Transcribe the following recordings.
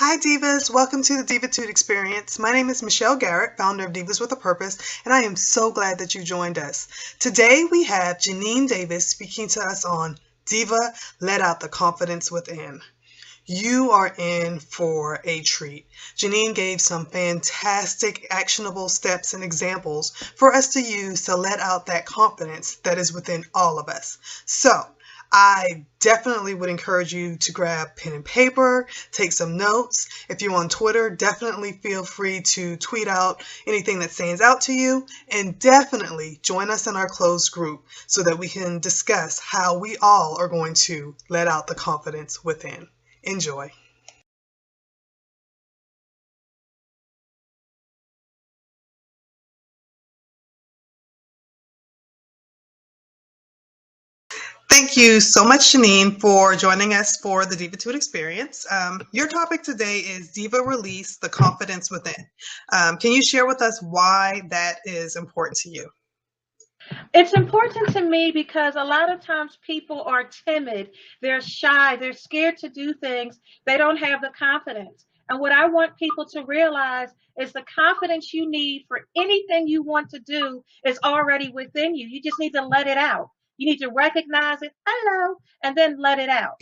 Hi Divas, welcome to the Divatude Experience. My name is Michelle Garrett, founder of Divas With A Purpose, and I am so glad that you joined us. Today we have Janeane Davis speaking to us on Diva, Let Out the Confidence Within. You are in for a treat. Janeane gave some fantastic actionable steps and examples for us to use to let out that confidence that is within all of us. So, I definitely would encourage you to grab pen and paper, take some notes. If you're on Twitter, definitely feel free to tweet out anything that stands out to you, and definitely join us in our closed group so that we can discuss how we all are going to let out the confidence within. Enjoy. Thank you so much, Janeane, for joining us for the Divatude Experience. Your topic today is Diva Release, the Confidence Within. Can you share with us why that is important to you? It's important to me because a lot of times people are timid, they're shy, they're scared to do things, they don't have the confidence. And what I want people to realize is the confidence you need for anything you want to do is already within you. You just need to let it out. You need to recognize it, hello, and then let it out.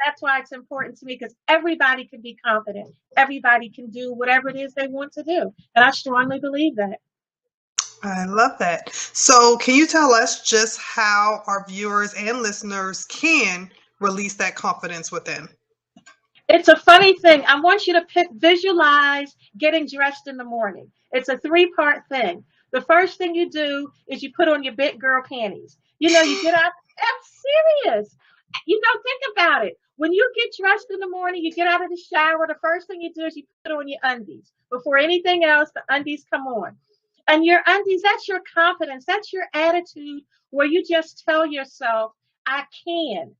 That's why it's important to me because everybody can be confident. Everybody can do whatever it is they want to do. And I strongly believe that. I love that. So, can you tell us just how our viewers and listeners can release that confidence within? It's a funny thing. I want you to visualize getting dressed in the morning. It's a three-part thing. The first thing you do is you put on your big girl panties. You get up. I'm serious. Think about it. When you get dressed in the morning, you get out of the shower. The first thing you do is you put on your undies. Before anything else, the undies come on. And your undies, that's your confidence. That's your attitude where you just tell yourself, I can.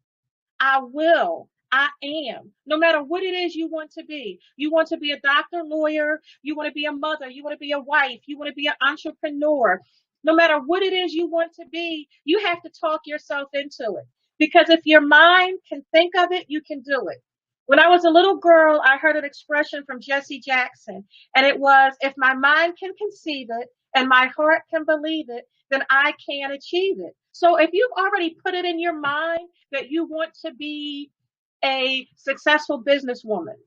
I will. I am. No matter what it is you want to be. You want to be a doctor, lawyer. You want to be a mother. You want to be a wife. You want to be an entrepreneur. No matter what it is you want to be, you have to talk yourself into it. Because if your mind can think of it, you can do it. When I was a little girl, I heard an expression from Jesse Jackson, and it was, if my mind can conceive it and my heart can believe it, then I can achieve it. So if you've already put it in your mind that you want to be a successful businesswoman,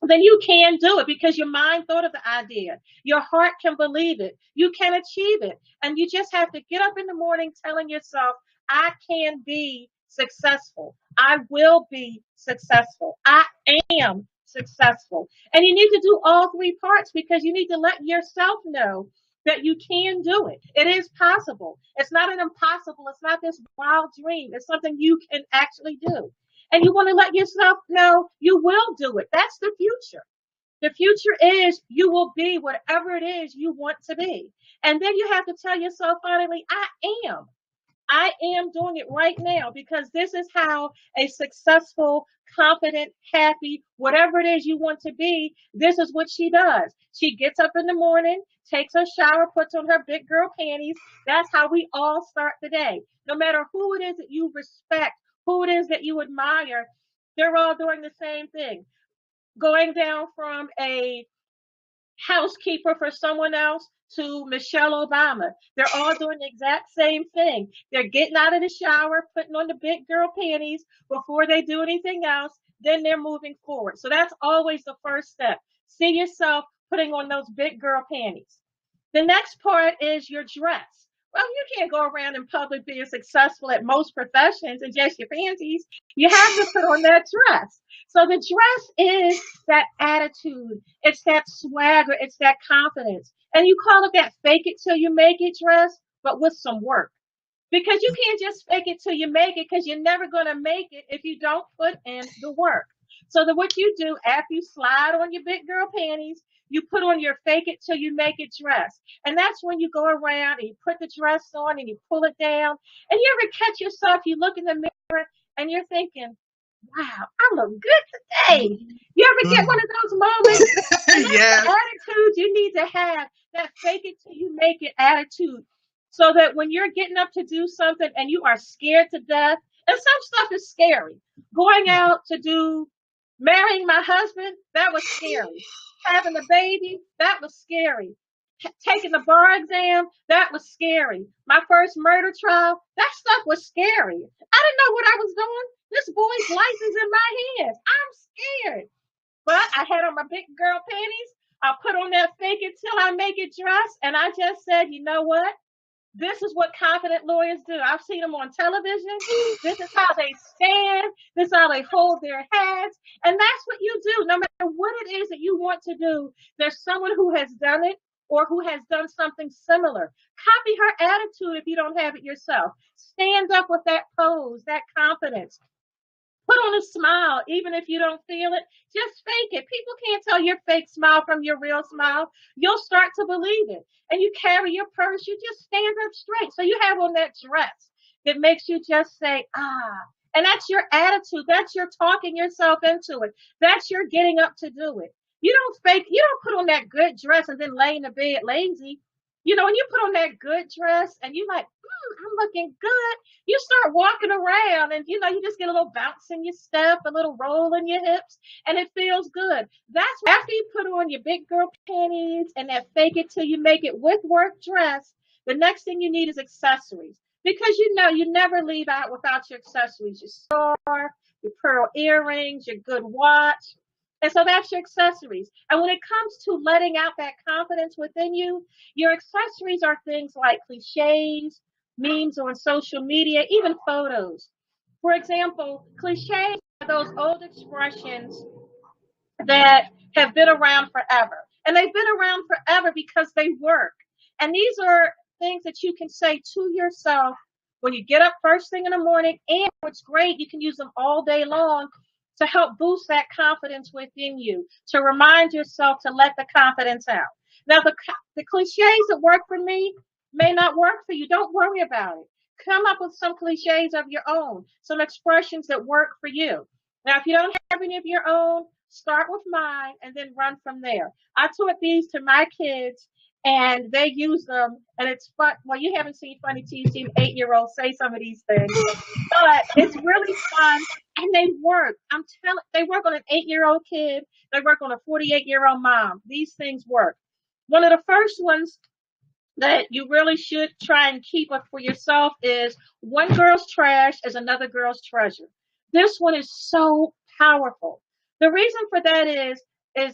then you can do it because your mind thought of the idea. Your heart can believe it. You can achieve it. And you just have to get up in the morning telling yourself, I can be successful. I will be successful. I am successful. And you need to do all three parts because you need to let yourself know that you can do it. It is possible. It's not an impossible. It's not this wild dream. It's something you can actually do. And you want to let yourself know you will do it. That's the future. The future is you will be whatever it is you want to be. And then you have to tell yourself finally, I am. I am doing it right now because this is how a successful, confident, happy, whatever it is you want to be, this is what she does. She gets up in the morning, takes her shower, puts on her big girl panties. That's how we all start the day. No matter who it is that you respect, who it is that you admire, they're all doing the same thing. Going down from a housekeeper for someone else to Michelle Obama. They're all doing the exact same thing. They're getting out of the shower, putting on the big girl panties before they do anything else. Then they're moving forward. So that's always the first step. See yourself putting on those big girl panties. The next part is your dress. Well, you can't go around in public being successful at most professions in just your panties. You have to put on that dress. So the dress is that attitude. It's that swagger. It's that confidence. And you call it that fake it till you make it dress, but with some work. Because you can't just fake it till you make it because you're never going to make it if you don't put in the work. So that what you do after you slide on your big girl panties, you put on your fake it till you make it dress. And that's when you go around and you put the dress on and you pull it down. And you ever catch yourself, you look in the mirror and you're thinking, wow, I look good today. You ever get one of those moments? And that's Yeah. the attitude you need to have, that fake it till you make it attitude. So that when you're getting up to do something and you are scared to death, and some stuff is scary. Going out to do Marrying my husband, that was scary. Having a baby, that was scary. Taking the bar exam, that was scary. My first murder trial, that stuff was scary. I didn't know what I was doing. This boy's life is in my hands. I'm scared. But I had on my big girl panties. I put on that fake it till I make it dress. And I just said, you know what? This is what confident lawyers do. I've seen them on television. This is how they stand. This is how they hold their heads. And that's what you do. No matter what it is that you want to do, there's someone who has done it or who has done something similar. Copy her attitude if you don't have it yourself. Stand up with that pose, that confidence. Put on a smile, even if you don't feel it. Just fake it. People can't tell your fake smile from your real smile. You'll start to believe it. And you carry your purse. You just stand up straight. So you have on that dress that makes you just say, ah. And that's your attitude. That's your talking yourself into it. That's your getting up to do it. You don't fake. You don't put on that good dress and then lay in the bed lazy. When you put on that good dress and you like, I'm looking good, you start walking around and you just get a little bounce in your step, a little roll in your hips, and it feels good. That's after you put on your big girl panties and that fake it till you make it with work dress. The next thing you need is accessories, because you never leave out without your accessories, your star, your pearl earrings, your good watch. And so that's your accessories. And when it comes to letting out that confidence within you, your accessories are things like cliches, memes on social media, even photos. For example, cliches are those old expressions that have been around forever. And they've been around forever because they work. And these are things that you can say to yourself when you get up first thing in the morning. And what's great, you can use them all day long to help boost that confidence within you, to remind yourself to let the confidence out. Now, the cliches that work for me may not work for you. Don't worry about it. Come up with some cliches of your own, some expressions that work for you. Now, if you don't have any of your own, start with mine and then run from there. I taught these to my kids and they use them, and it's fun. Well, you haven't seen Funny T, you've seen 8-year-olds say some of these things, but it's really fun. And they work. They work on an 8-year-old kid. They work on a 48-year-old mom. These things work. One of the first ones that you really should try and keep up for yourself is one girl's trash is another girl's treasure. This one is so powerful. The reason for that is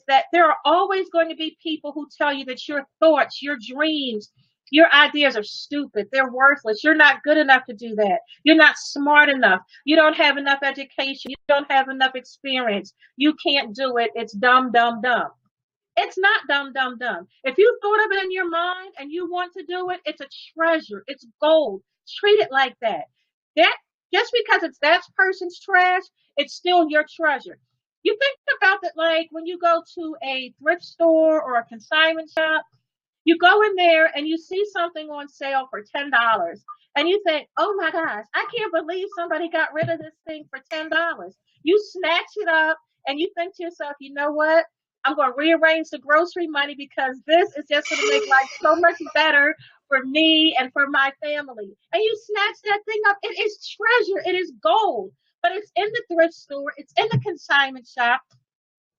that there are always going to be people who tell you that your thoughts, your dreams, your ideas are stupid. They're worthless. You're not good enough to do that. You're not smart enough. You don't have enough education. You don't have enough experience. You can't do it. It's dumb, dumb, dumb. It's not dumb, dumb, dumb. If you thought of it in your mind and you want to do it, it's a treasure. It's gold. Treat it like that. That just because it's that person's trash, it's still your treasure. You think about it like when you go to a thrift store or a consignment shop. You go in there and you see something on sale for $10 and you think, oh my gosh, I can't believe somebody got rid of this thing for $10. You snatch it up and you think to yourself, you know what? I'm going to rearrange the grocery money because this is just going to make life so much better for me and for my family. And you snatch that thing up. It is treasure. It is gold. But it's in the thrift store. It's in the consignment shop.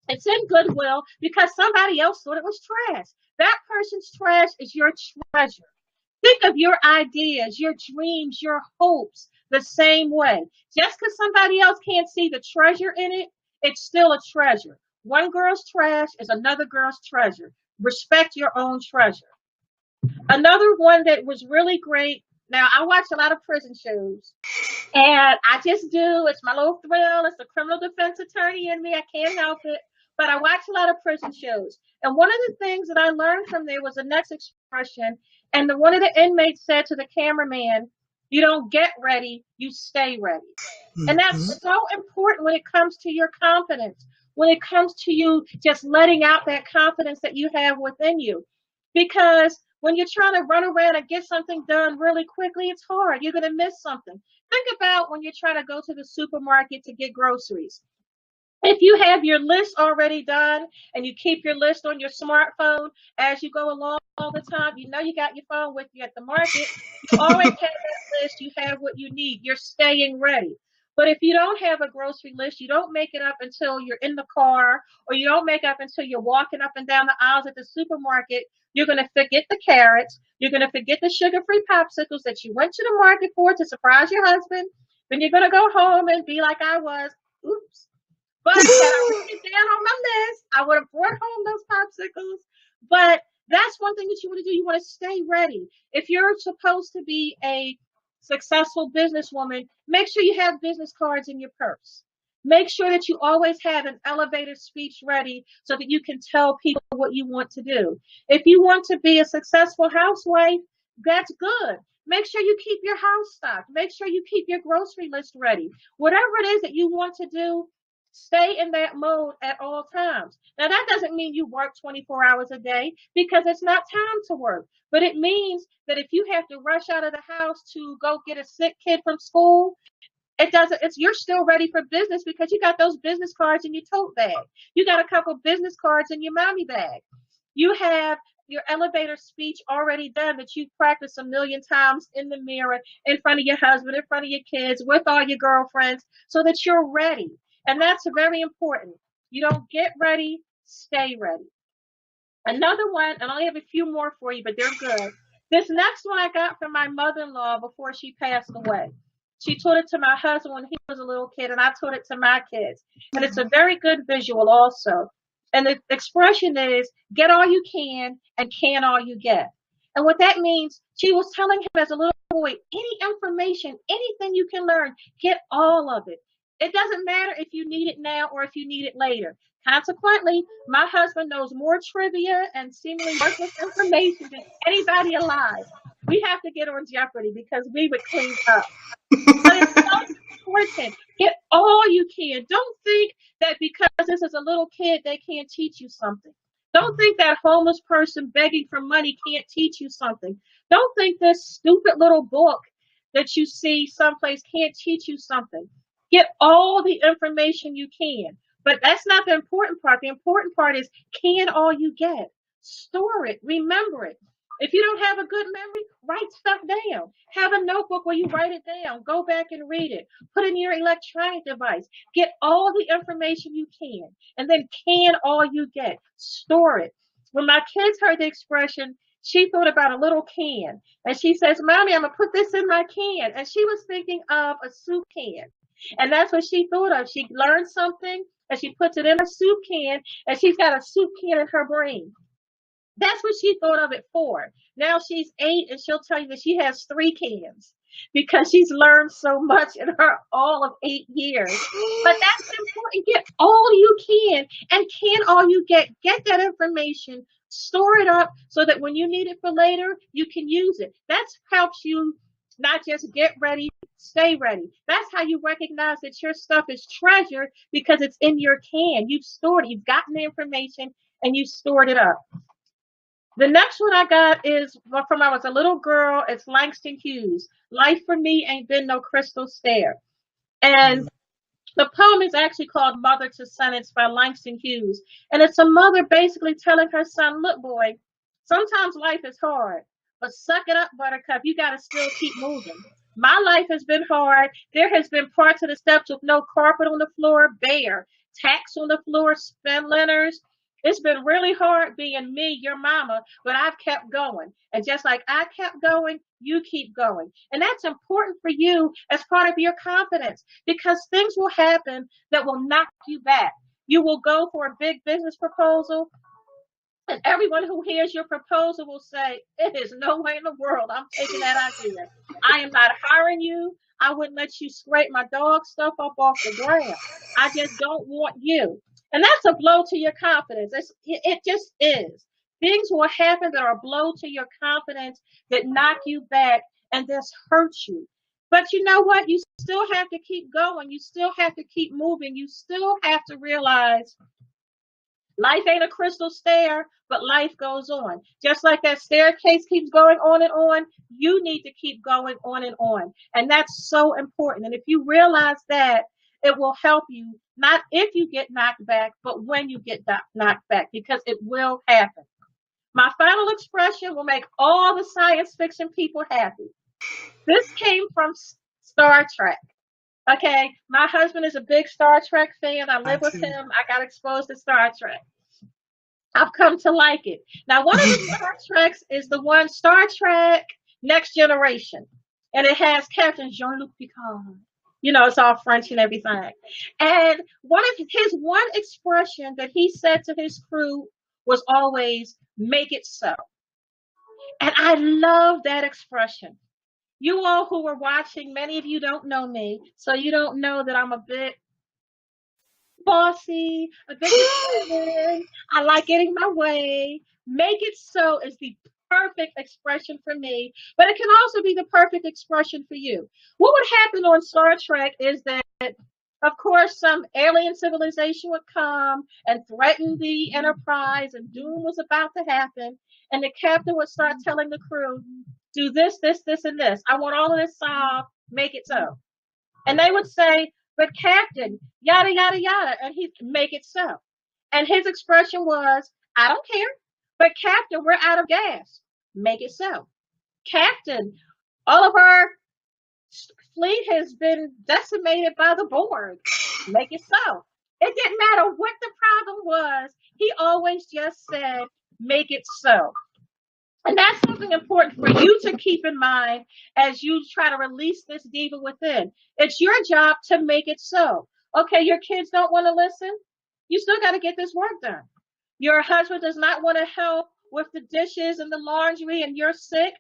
It's in Goodwill because somebody else thought it was trash. That person's trash is your treasure. Think of your ideas, your dreams, your hopes the same way. Just because somebody else can't see the treasure in it, it's still a treasure. One girl's trash is another girl's treasure. Respect your own treasure. Another one that was really great. Now, I watch a lot of prison shows, and I just do. It's my little thrill. It's the criminal defense attorney in me. I can't help it. But I watch a lot of prison shows. And one of the things that I learned from there was the next expression. And one of the inmates said to the cameraman, you don't get ready, you stay ready. And that's so important when it comes to your confidence, when it comes to you just letting out that confidence that you have within you. Because when you're trying to run around and get something done really quickly, it's hard. You're going to miss something. Think about when you're trying to go to the supermarket to get groceries. If you have your list already done and you keep your list on your smartphone as you go along all the time, you know you got your phone with you at the market. You always have that list. You have what you need. You're staying ready. But if you don't have a grocery list, you don't make it up until you're in the car, or you don't make up until you're walking up and down the aisles at the supermarket, you're going to forget the carrots. You're going to forget the sugar-free popsicles that you went to the market for to surprise your husband. Then you're going to go home and be like I was. Oops. But had I written it down on my list, I would have brought home those popsicles. But that's one thing that you want to do. You want to stay ready. If you're supposed to be a successful businesswoman, make sure you have business cards in your purse. Make sure that you always have an elevator speech ready so that you can tell people what you want to do. If you want to be a successful housewife, that's good. Make sure you keep your house stocked. Make sure you keep your grocery list ready. Whatever it is that you want to do, stay in that mode at all times. Now, that doesn't mean you work 24 hours a day, because it's not time to work. But it means that if you have to rush out of the house to go get a sick kid from school, you're still ready for business, because you got those business cards in your tote bag. You got a couple business cards in your mommy bag. You have your elevator speech already done that you've practiced a million times in the mirror, in front of your husband, in front of your kids, with all your girlfriends, so that you're ready. And that's very important. You don't get ready, stay ready. Another one, and I only have a few more for you, but they're good. This next one I got from my mother-in-law before she passed away. She taught it to my husband when he was a little kid, and I taught it to my kids. And it's a very good visual also. And the expression is, get all you can all you get. And what that means, she was telling him as a little boy, any information, anything you can learn, get all of it. It doesn't matter if you need it now or if you need it later. Consequently, my husband knows more trivia and seemingly worthless information than anybody alive. We have to get on Jeopardy because we would clean up. But it's so important. Get all you can. Don't think that because this is a little kid, they can't teach you something. Don't think that homeless person begging for money can't teach you something. Don't think this stupid little book that you see someplace can't teach you something. Get all the information you can. But that's not the important part. The important part is, can all you get? Store it. Remember it. If you don't have a good memory, write stuff down. Have a notebook where you write it down. Go back and read it. Put it in your electronic device. Get all the information you can. And then can all you get. Store it. When my kids heard the expression, she thought about a little can. And she says, Mommy, I'm going to put this in my can. And she was thinking of a soup can. And that's what she thought of. She learned something and she puts it in her soup can, and she's got a soup can in her brain. That's what she thought of it for. Now she's 8 and she'll tell you that she has 3 cans because she's learned so much in her all of 8 years. But that's important. Get all you can and can all you get. Get that information, store it up so that when you need it for later, you can use it. That helps you not just get ready, stay ready. That's how you recognize that your stuff is treasure, because it's in your can. You've stored it. You've gotten the information and you stored it up. The next one I got is from when I was a little girl. It's Langston Hughes. Life for me ain't been no crystal stair. And the poem is actually called Mother to Son. It's by Langston Hughes. And it's a mother basically telling her son, look, boy, sometimes life is hard, but suck it up, buttercup. You got to still keep moving. My life has been hard. There has been parts of the steps with no carpet on the floor, bare, tacks on the floor, splinters. It's been really hard being me, your mama, but I've kept going. And just like I kept going, you keep going. And that's important for you as part of your confidence, because things will happen that will knock you back. You will go for a big business proposal, and everyone who hears your proposal will say, it is no way in the world I'm taking that idea. I am not hiring you. I wouldn't let you scrape my dog stuff up off the ground. I just don't want you. And that's a blow to your confidence. It just is. Things will happen that are a blow to your confidence, that knock you back and just hurt you. But you know what? You still have to keep going. You still have to keep moving. You still have to realize life ain't a crystal stair, but life goes on. Just like that staircase keeps going on and on, you need to keep going on and on. And that's so important. And if you realize that, it will help you, not if you get knocked back, but when you get knocked back, because it will happen. My final expression will make all the science fiction people happy. This came from Star Trek. Okay, my husband is a big Star Trek fan. I I live with too. him. I got exposed to Star Trek. I've come to like it. Now, one of the Star Treks is the one Star Trek Next Generation, and it has Captain Jean-Luc Picard. You know, it's all French and everything. And one of his one expression that he said to his crew was always "make it so." And I love that expression. You all who are watching, many of you don't know me, so you don't know that I'm a bit bossy, a bit determined. I like getting my way. Make it so is the perfect expression for me, but it can also be the perfect expression for you. What would happen on Star Trek is that, of course, some alien civilization would come and threaten the Enterprise, and doom was about to happen. And the captain would start telling the crew, do this, this, this, and this. I want all of this solved. Make it so. And they would say, but Captain, yada, yada, yada. And he'd make it so. And his expression was, I don't care. But Captain, we're out of gas. Make it so. Captain, all of our fleet has been decimated by the Borg. Make it so. It didn't matter what the problem was. He always just said, make it so. And that's something important for you to keep in mind as you try to release this diva within. It's your job to make it so. Okay, your kids don't want to listen. You still got to get this work done. Your husband does not want to help with the dishes and the laundry and you're sick.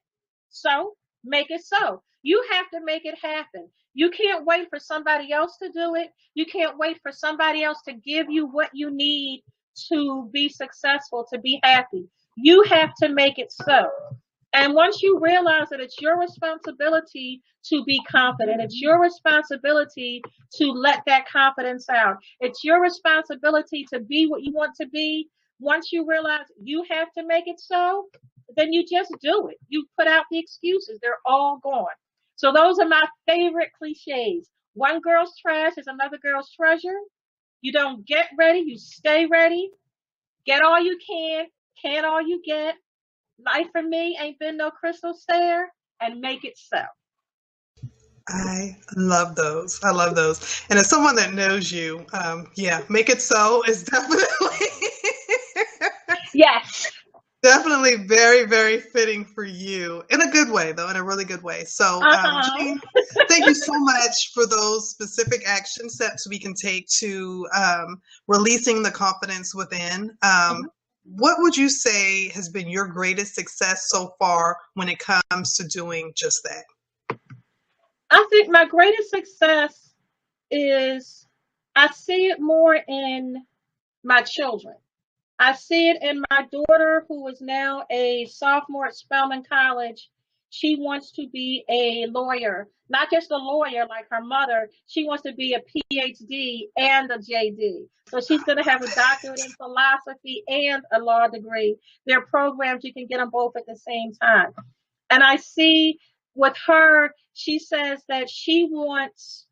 So make it so. You have to make it happen. You can't wait for somebody else to do it. You can't wait for somebody else to give you what you need to be successful, to be happy. You have to make it so. And once you realize that it's your responsibility to be confident, it's your responsibility to let that confidence out, it's your responsibility to be what you want to be. Once you realize you have to make it so, then you just do it. You put out the excuses, they're all gone. So those are my favorite cliches. One girl's trash is another girl's treasure. You don't get ready, you stay ready. Get all you can all you get. Life for me ain't been no crystal stair, and make it so. I love those. I love those. And as someone that knows you, yeah, make it so is definitely Yes. definitely very, very fitting for you in a good way, though, in a really good way. So, Uh-huh. Janeane, thank you so much for those specific action steps we can take to releasing the confidence within. Mhm. What would you say has been your greatest success so far when it comes to doing just that? I think my greatest success is I see it more in my children. I see it in my daughter, who is now a sophomore at Spelman College. She wants to be a lawyer, not just a lawyer like her mother. She wants to be a PhD and a JD. So she's going to have a doctorate in philosophy and a law degree. There are programs you can get them both at the same time. And I see with her, she says that she wants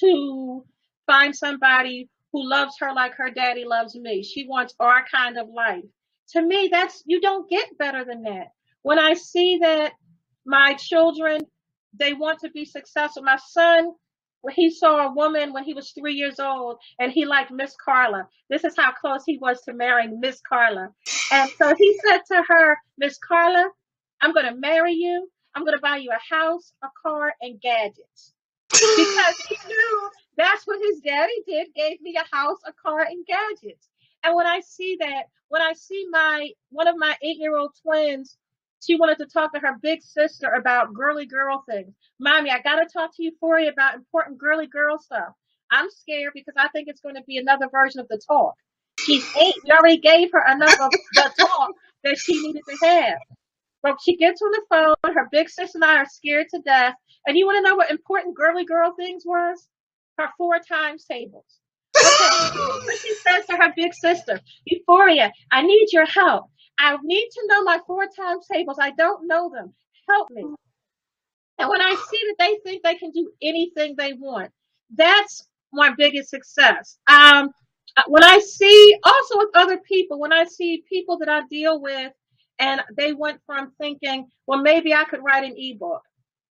to find somebody who loves her like her daddy loves me. She wants our kind of life. To me, that's, you don't get better than that. When I see that my children, they want to be successful. My son, when he saw a woman when he was 3 years old and he liked Miss Carla. This is how close he was to marrying Miss Carla. And so he said to her, Miss Carla, I'm going to marry you. I'm going to buy you a house, a car, and gadgets, because he knew that's what his daddy did, gave me a house, a car, and gadgets. And when I see that, when I see my one of my 8-year-old twins, she wanted to talk to her big sister about girly girl things. Mommy, I gotta talk to you, Euphoria, about important girly girl stuff. I'm scared because I think it's going to be another version of the talk. She's 8. We already gave her enough of the talk that she needed to have. But she gets on the phone. Her big sister and I are scared to death. And you want to know what important girly girl things was? Her 4 times tables. Okay. So she says to her big sister, Euphoria, I need your help. I need to know my 4 times tables. I don't know them. Help me. And when I see that they think they can do anything they want, that's my biggest success. When I see also with other people, when I see people that I deal with, and they went from thinking, well, maybe I could write an ebook.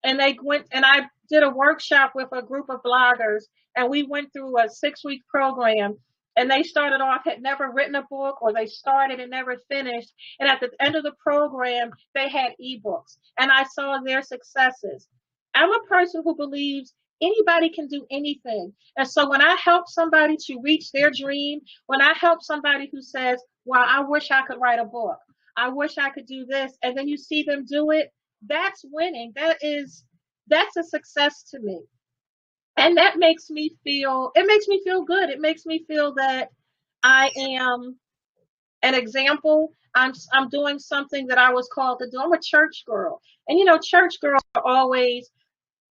and they went, and I did a workshop with a group of bloggers, and we went through a 6-week program. And they started off, had never written a book, or they started and never finished. And at the end of the program, they had ebooks, and I saw their successes. I'm a person who believes anybody can do anything. And so when I help somebody to reach their dream, when I help somebody who says, well, I wish I could write a book, I wish I could do this, and then you see them do it, that's winning. That's a success to me. And that makes me feel, it makes me feel good. It makes me feel that I am an example. I'm doing something that I was called to do. I'm a church girl. And church girls are always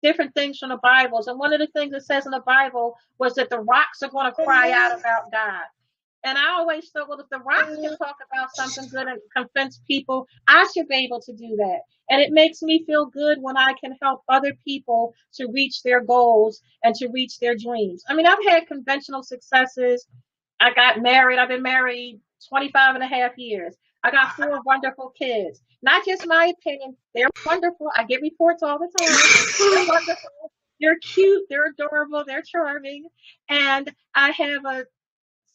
different things from the Bibles. And one of the things it says in the Bible was that the rocks are going to cry out about God. And I always thought, well, if the rocks can talk about something good and convince people, I should be able to do that. And it makes me feel good when I can help other people to reach their goals and to reach their dreams. I mean, I've had conventional successes. I got married. I've been married 25 and a half years. I got 4 wonderful kids. Not just my opinion. They're wonderful. I get reports all the time. They're wonderful. They're cute. They're adorable. They're charming. And I have a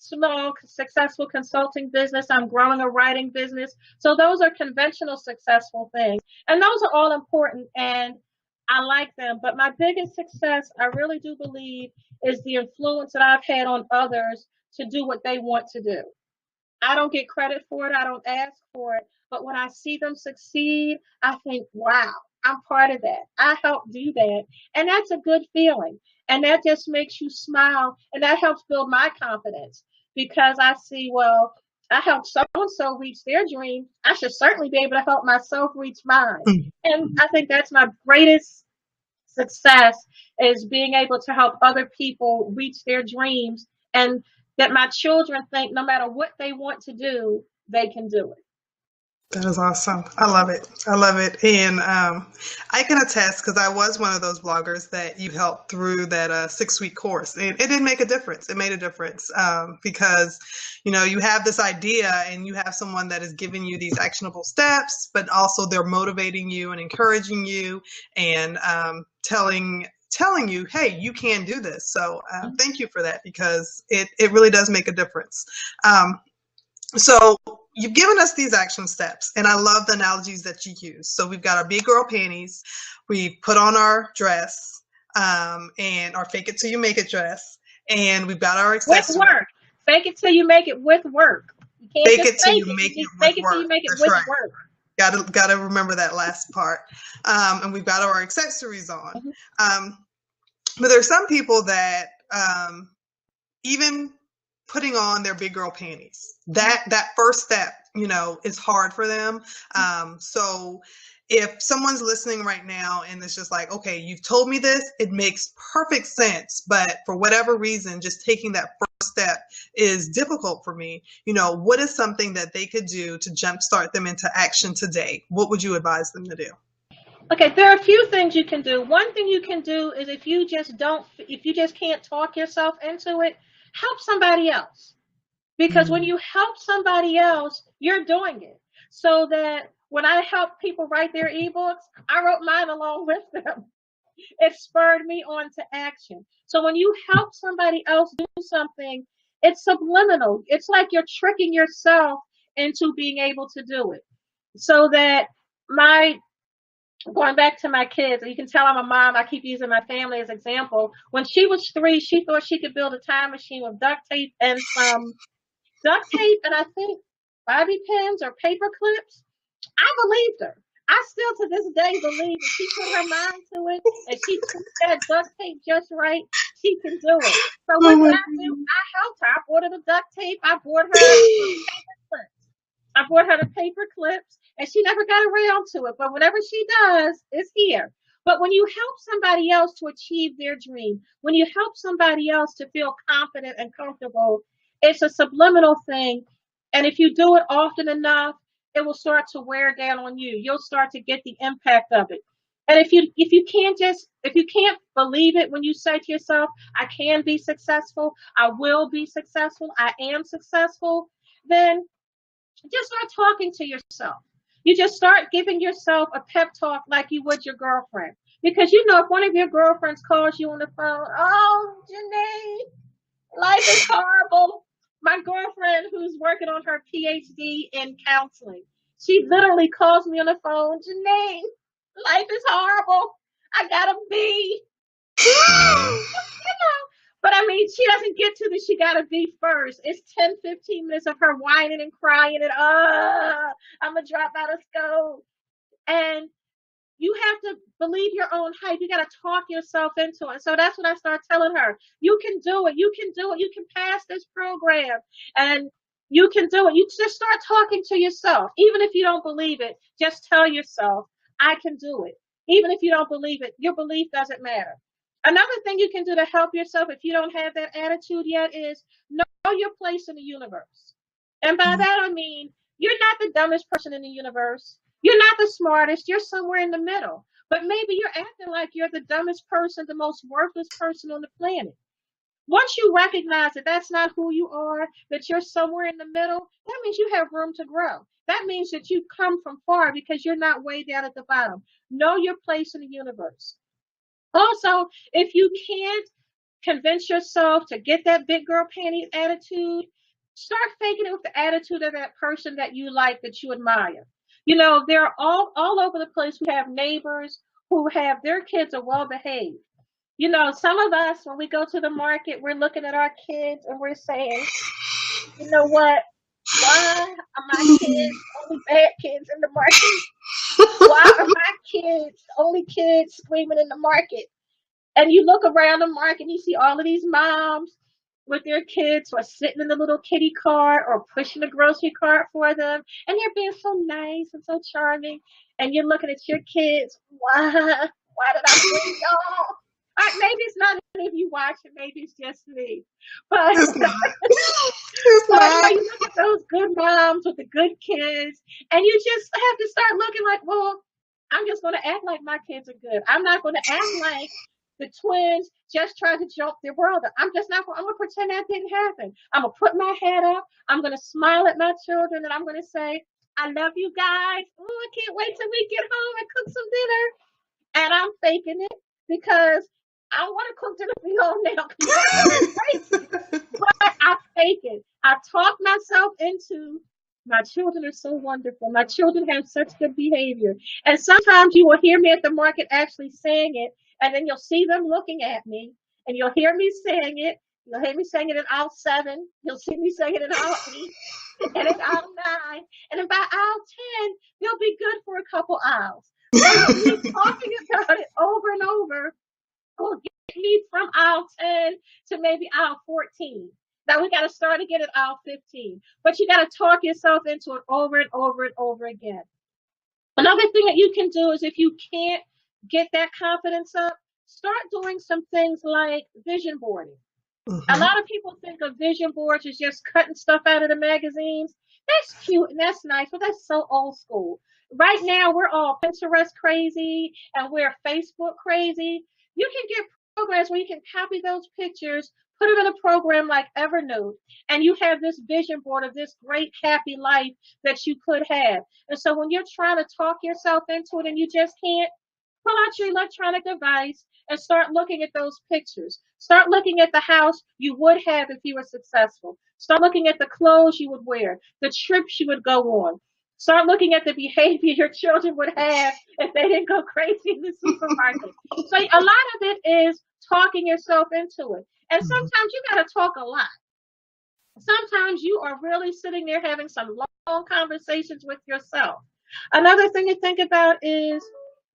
small, successful consulting business. I'm growing a writing business. So those are conventional, successful things. And those are all important, and I like them. But my biggest success, I really do believe, is the influence that I've had on others to do what they want to do. I don't get credit for it. I don't ask for it. But when I see them succeed, I think, wow, I'm part of that. I helped do that. And that's a good feeling. And that just makes you smile. And that helps build my confidence, because I see, well, I helped so-and-so reach their dream. I should certainly be able to help myself reach mine. And I think that's my greatest success, is being able to help other people reach their dreams, and that my children think no matter what they want to do, they can do it. That is awesome. I love it. I love it. And I can attest, because I was one of those bloggers that you helped through that 6-week course. And it did make a difference. It made a difference because, you have this idea and you have someone that is giving you these actionable steps, but also they're motivating you and encouraging you and telling you, hey, you can do this. So thank you for that, because it really does make a difference. So you've given us these action steps, and I love the analogies that you use. So we've got our big girl panties, we put on our dress, and our fake it till you make it dress, and we've got our accessories. With work. Fake it till you make it with work. You can't fake just it till you make it with fake it work. till you make it That's with right. work. Gotta remember that last part. And we've got our accessories on. But there's some people that even putting on their big girl panties, that first step, is hard for them. So if someone's listening right now and it's just like, okay, you've told me this, it makes perfect sense, but for whatever reason, just taking that first step is difficult for me. What is something that they could do to jumpstart them into action today? What would you advise them to do? Okay, there are a few things you can do. One thing you can do is, if you just can't talk yourself into it, help somebody else. Because when you help somebody else, you're doing it. So that when I help people write their ebooks, I wrote mine along with them. It spurred me on to action. So when you help somebody else do something, it's subliminal. It's like you're tricking yourself into being able to do it. So that going back to my kids, you can tell I'm a mom. I keep using my family as example. When she was 3, she thought she could build a time machine with duct tape and some duct tape, and I think bobby pins or paper clips. I believed her. I still to this day believe if she put her mind to it and she took that duct tape just right, she can do it. So what did I do? I helped her. I bought her the duct tape. I bought her the paper clips. I bought her the paper clips, and she never got around to it. But whenever she does, it's here. But when you help somebody else to achieve their dream, when you help somebody else to feel confident and comfortable, it's a subliminal thing. And if you do it often enough, it will start to wear down on you. You'll start to get the impact of it. And if you can't believe it when you say to yourself, I can be successful, I will be successful, I am successful, then just start talking to yourself. You just start giving yourself a pep talk like you would your girlfriend. Because you know, if one of your girlfriends calls you on the phone, oh, Janeane, life is horrible. My girlfriend who's working on her PhD in counseling, she literally calls me on the phone, Janeane, life is horrible. I got a B. But I mean, she doesn't get to the she gotta be first. It's 10, 15 minutes of her whining and crying and I'm gonna drop out of school. And you have to believe your own hype. You got to talk yourself into it. So that's what I start telling her. You can do it. You can do it. You can pass this program and you can do it. You just start talking to yourself. Even if you don't believe it, just tell yourself, I can do it. Even if you don't believe it, your belief doesn't matter. Another thing you can do to help yourself if you don't have that attitude yet is know your place in the universe. And by that, I mean, you're not the dumbest person in the universe. You're not the smartest. You're somewhere in the middle. But maybe you're acting like you're the dumbest person, the most worthless person on the planet. Once you recognize that that's not who you are, that you're somewhere in the middle, that means you have room to grow. That means that you've come from far because you're not way down at the bottom. Know your place in the universe. Also, if you can't convince yourself to get that big girl panties attitude, start faking it with the attitude of that person that you like, that you admire. You know, they're all over the place. We have neighbors who have their kids are well behaved. You know, some of us, when we go to the market, we're looking at our kids and we're saying, you know what? Why are my kids only bad kids in the market? Why are my kids only kids screaming in the market? And you look around the market and you see all of these moms with their kids who are sitting in the little kitty cart or pushing the grocery cart for them. And they're being so nice and so charming. And you're looking at your kids. Why? Why did I bring y'all? Maybe it's not any of you watching. Maybe it's just me. But, It's not. It's but not. you look at those good moms with the good kids. And you just have to start looking like, well, I'm just going to act like my kids are good. I'm not going to act like the twins just tried to jump their brother. I'm just not. I'm gonna pretend that didn't happen. I'm gonna put my head up. I'm gonna smile at my children, and I'm gonna say, "I love you guys. Oh, I can't wait till we get home and cook some dinner." And I'm faking it because I want to cook dinner for y'all now. But I fake it. I talk myself into. My children are so wonderful. My children have such good behavior. And sometimes you will hear me at the market actually saying it, and then you'll see them looking at me, and you'll hear me saying it. You'll hear me saying it in aisle 7. You'll see me saying it in aisle 8 and in aisle 9. And then by aisle 10, they'll be good for a couple aisles. But me talking about it over and over will get me from aisle 10 to maybe aisle 14. Now we got to start again at aisle 15. But you got to talk yourself into it over and over and over again. Another thing that you can do is if you can't get that confidence up, start doing some things like vision boarding. A Mm-hmm. lot of people think of vision boards as just cutting stuff out of the magazines. That's cute and that's nice, but that's so old school. Right now, we're all Pinterest crazy and we're Facebook crazy. You can get programs where you can copy those pictures, put them in a program like Evernote, and you have this vision board of this great, happy life that you could have. And so when you're trying to talk yourself into it and you just can't, pull out your electronic device and start looking at those pictures. Start looking at the house you would have if you were successful. Start looking at the clothes you would wear, the trips you would go on. Start looking at the behavior your children would have if they didn't go crazy in the supermarket. So a lot of it is talking yourself into it. And sometimes you got to talk a lot. Sometimes you are really sitting there having some long conversations with yourself. Another thing to think about is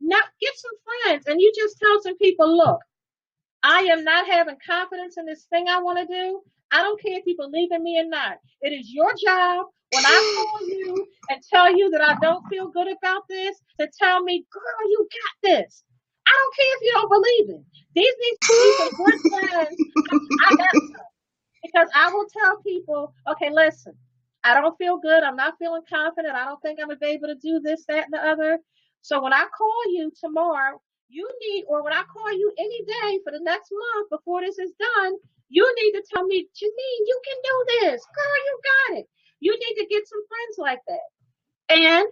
now get some friends and you just tell some people, look, I am not having confidence in this thing I want to do. I don't care if you believe in me or not. It is your job when I call you and tell you that I don't feel good about this to tell me, girl, you got this. I don't care if you don't believe it. These need to be some good friends. I got some. Because I will tell people, okay, listen, I don't feel good. I'm not feeling confident. I don't think I'm going to be able to do this, that, and the other. So when I call you tomorrow, you need, or when I call you any day for the next month before this is done, you need to tell me, Janeane, you can do this. Girl, you got it. You need to get some friends like that. And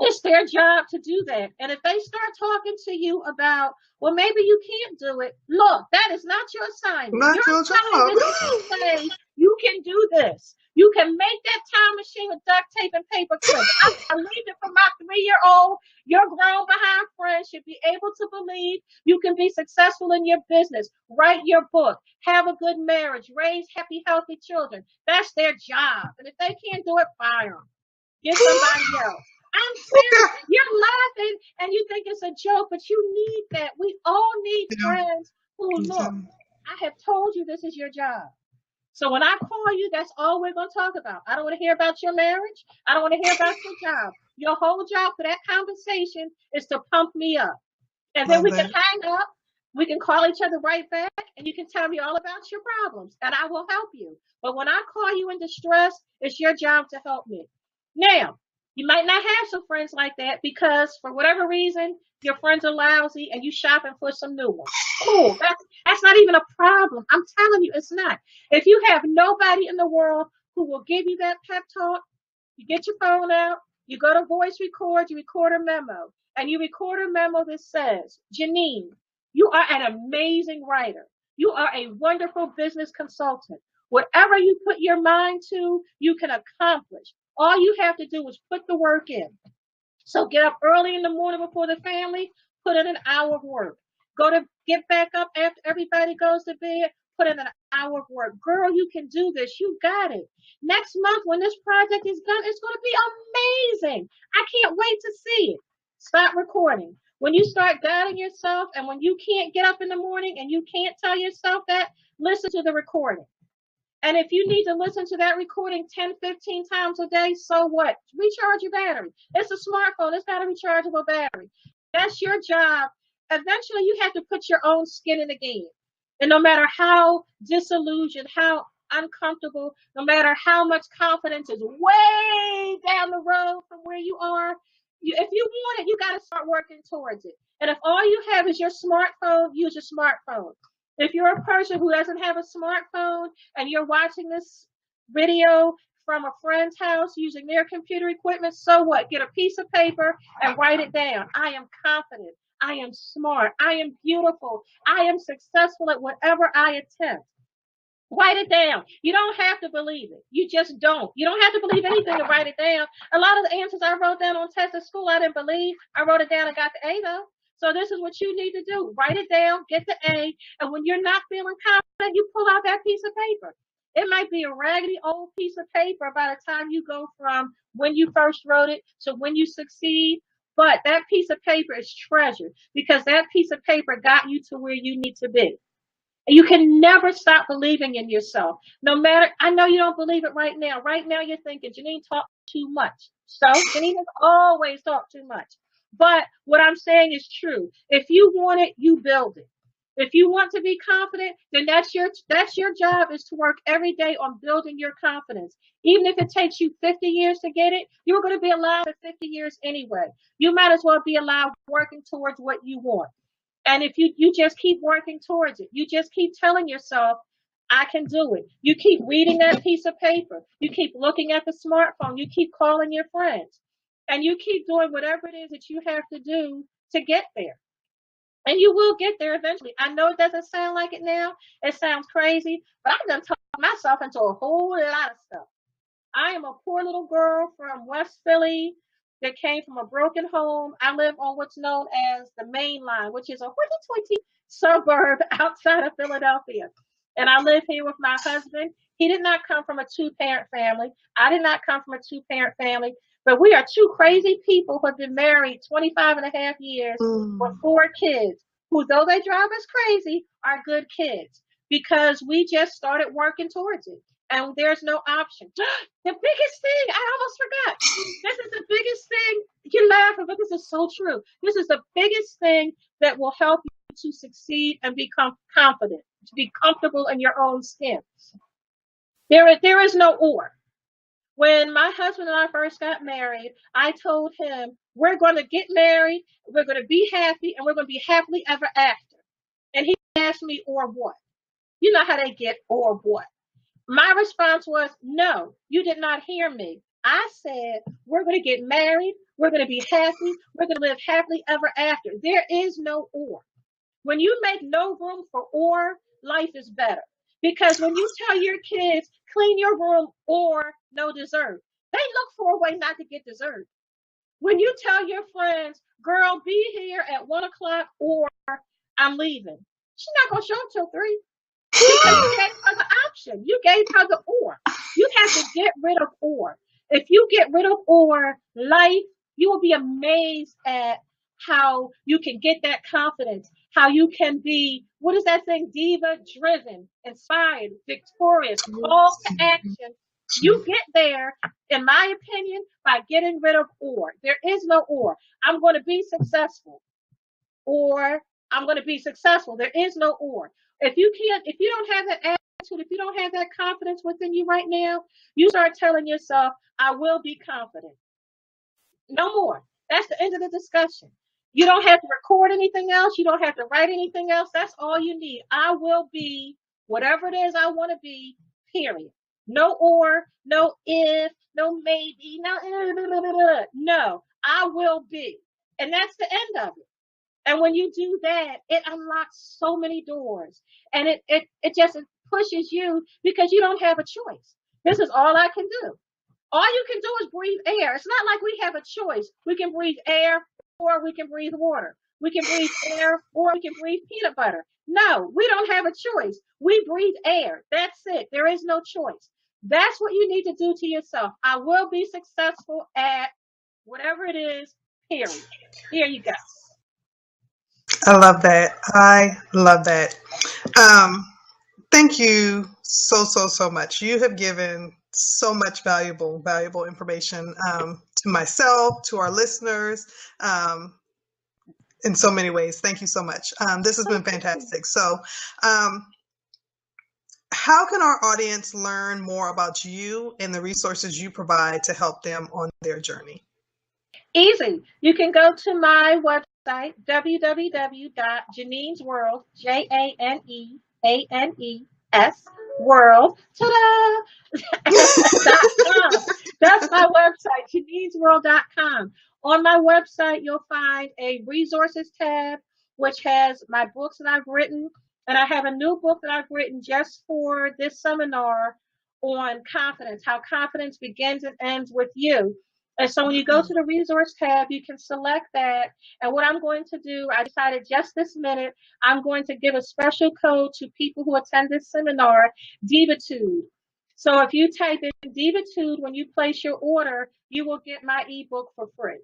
It's their job to do that. And if they start talking to you about, well, maybe you can't do it, look, that is not your assignment. Not Your your job. assignment is to say, you can do this. You can make that time machine with duct tape and paper clips. I believe it for my 3-year-old. Your grown behind friend should be able to believe you can be successful in your business, write your book, have a good marriage, raise happy, healthy children. That's their job. And if they can't do it, fire them. Get somebody else. I'm serious. You're laughing and you think it's a joke, but you need that. We all need friends who look. I have told you this is your job. So when I call you, that's all we're going to talk about. I don't want to hear about your marriage. I don't want to hear about your job. Your whole job for that conversation is to pump me up. And then we can hang up. We can call each other right back, and you can tell me all about your problems, and I will help you. But when I call you in distress, it's your job to help me. Now, you might not have some friends like that because for whatever reason, your friends are lousy and you shopping for some new ones. Cool. That's not even a problem. I'm telling you, it's not. If you have nobody in the world who will give you that pep talk, you get your phone out, you go to voice record, you record a memo, and you record a memo that says, Janeane, you are an amazing writer. You are a wonderful business consultant. Whatever you put your mind to, you can accomplish. All you have to do is put the work in. So get up early in the morning before the family, put in an hour of work. Get back up after everybody goes to bed, put in an hour of work. Girl, you can do this. You got it. Next month, when this project is done, it's going to be amazing. I can't wait to see it. Stop recording. When you start doubting yourself and when you can't get up in the morning and you can't tell yourself that, listen to the recording. And if you need to listen to that recording 10, 15 times a day, so what? Recharge your battery. It's a smartphone. It's got a rechargeable battery. That's your job. Eventually, you have to put your own skin in the game. And no matter how disillusioned, how uncomfortable, no matter how much confidence is way down the road from where you are, if you want it, you got to start working towards it. And if all you have is your smartphone, use your smartphone. If you're a person who doesn't have a smartphone and you're watching this video from a friend's house using their computer equipment, so what? Get a piece of paper and write it down. I am confident. I am smart. I am beautiful. I am successful at whatever I attempt. Write it down. You don't have to believe it. You just don't. You don't have to believe anything to write it down. A lot of the answers I wrote down on tests at school, I didn't believe. I wrote it down and got the A though. So this is what you need to do. Write it down, get the A, and when you're not feeling confident, you pull out that piece of paper. It might be a raggedy old piece of paper by the time you go from when you first wrote it to when you succeed, but that piece of paper is treasured because that piece of paper got you to where you need to be. You can never stop believing in yourself. No matter, I know you don't believe it right now. Right now you're thinking, Janeane talked too much. So Janeane has always talked too much. But what I'm saying is true. If you want it, you build it. If you want to be confident, then that's your job is to work every day on building your confidence. Even if it takes you 50 years to get it, you're going to be alive for 50 years anyway. You might as well be alive working towards what you want. And if you just keep working towards it, you just keep telling yourself, I can do it. You keep reading that piece of paper. You keep looking at the smartphone. You keep calling your friends. And you keep doing whatever it is that you have to do to get there. And you will get there eventually. I know it doesn't sound like it now. It sounds crazy, but I've done talked myself into a whole lot of stuff. I am a poor little girl from West Philly that came from a broken home. I live on what's known as the Main Line, which is a hoity-toity suburb outside of Philadelphia. And I live here with my husband. He did not come from a two-parent family. I did not come from a two-parent family. But we are two crazy people who have been married 25 and a half years with 4 kids, who, though they drive us crazy, are good kids because we just started working towards it. And there's no option. The biggest thing, I almost forgot. This is the biggest thing. You're laughing, but this is so true. This is the biggest thing that will help you to succeed and become confident, to be comfortable in your own skin. There is no or. When my husband and I first got married, I told him, we're going to get married, we're going to be happy, and we're going to be happily ever after. And he asked me, or what? You know how they get, or what? My response was, no, you did not hear me. I said, we're going to get married. We're going to be happy. We're going to live happily ever after. There is no or. When you make no room for or, life is better. Because when you tell your kids, clean your room or no dessert, they look for a way not to get dessert. When you tell your friends, girl, be here at 1 o'clock or I'm leaving, she's not going to show up till 3 because you gave her the option. You gave her the or. You have to get rid of or. If you get rid of or, life, you will be amazed at how you can get that confidence, how you can be, what is that thing? Diva driven, inspired, victorious, call to action. You get there, in my opinion, by getting rid of or. There is no or. I'm going to be successful or I'm going to be successful. There is no or. If you don't have that attitude, if you don't have that confidence within you right now, you start telling yourself, I will be confident. No more. That's the end of the discussion. You don't have to record anything else. You don't have to write anything else. That's all you need. I will be whatever it is I want to be, period. No or, no if, no maybe, no, I will be. And that's the end of it. And when you do that, it unlocks so many doors. And it just pushes you because you don't have a choice. This is all I can do. All you can do is breathe air. It's not like we have a choice. We can breathe air or we can breathe water. We can breathe air or we can breathe peanut butter. No, we don't have a choice. We breathe air. That's it. There is no choice. That's what you need to do to yourself. I will be successful at whatever it is, period. Here you go. I love that. I love that. Um, Thank you so much. You have given so much valuable information to myself, to our listeners, in so many ways. Thank you so much. This has been fantastic. So, how can our audience learn more about you and the resources you provide to help them on their journey? Easy. You can go to my website, www.janeanesworld, JANEANES world, ta-da! That's my website, janeanesworld.com. On my website, you'll find a resources tab, which has my books that I've written. And I have a new book that I've written just for this seminar on confidence, how confidence begins and ends with you. And so when you go to the resource tab, you can select that. And what I'm going to do, I decided just this minute, I'm going to give a special code to people who attend this seminar, Divatude. So if you type in Divatude when you place your order, you will get my ebook for free.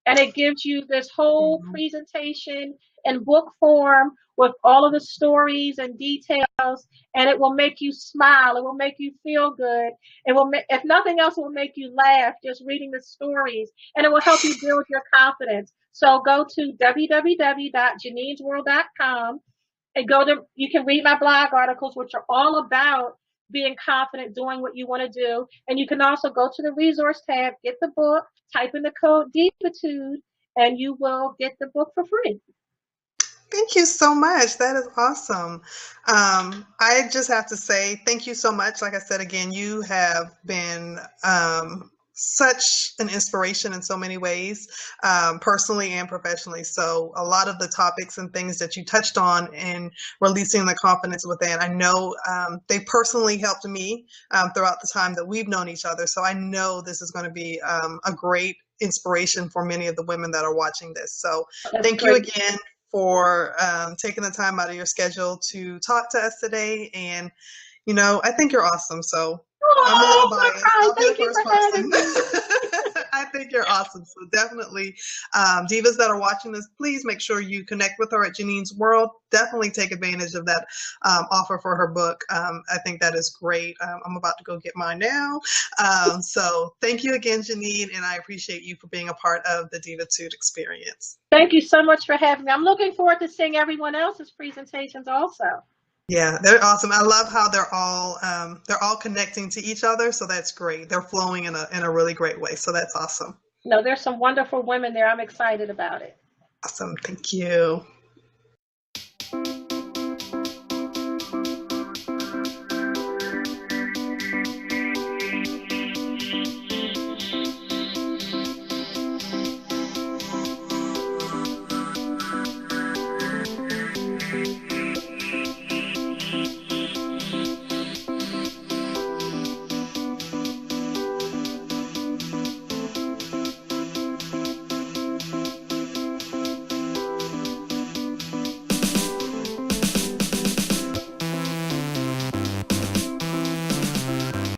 And it gives you this whole presentation in book form with all of the stories and details, and it will make you smile. It will make you feel good. It will, if nothing else, it will make you laugh just reading the stories, and it will help you build your confidence. So go to www.janeanesworld.com and you can read my blog articles, which are all about being confident, doing what you want to do. And you can also go to the resource tab, get the book, type in the code Divatude, and you will get the book for free. Thank you so much. That is awesome. I just have to say thank you so much. Like I said, again, you have been such an inspiration in so many ways, personally and professionally. So a lot of the topics and things that you touched on in releasing the confidence within, I know they personally helped me throughout the time that we've known each other. So I know this is going to be a great inspiration for many of the women that are watching this. So thank you again for taking the time out of your schedule to talk to us today. And, you know, I think you're awesome. So I'm a little biased. I'll be the first person. I think you're awesome. So definitely, divas that are watching this, please make sure you connect with her at Janeane's World. Definitely take advantage of that offer for her book. I think that is great. I'm about to go get mine now. So thank you again, Janeane, and I appreciate you for being a part of the Divatude Experience. Thank you so much for having me. I'm looking forward to seeing everyone else's presentations also. Yeah, they're awesome. I love how they're all connecting to each other. So that's great. They're flowing in a really great way. So that's awesome. No, there's some wonderful women there. I'm excited about it. Awesome. Thank you.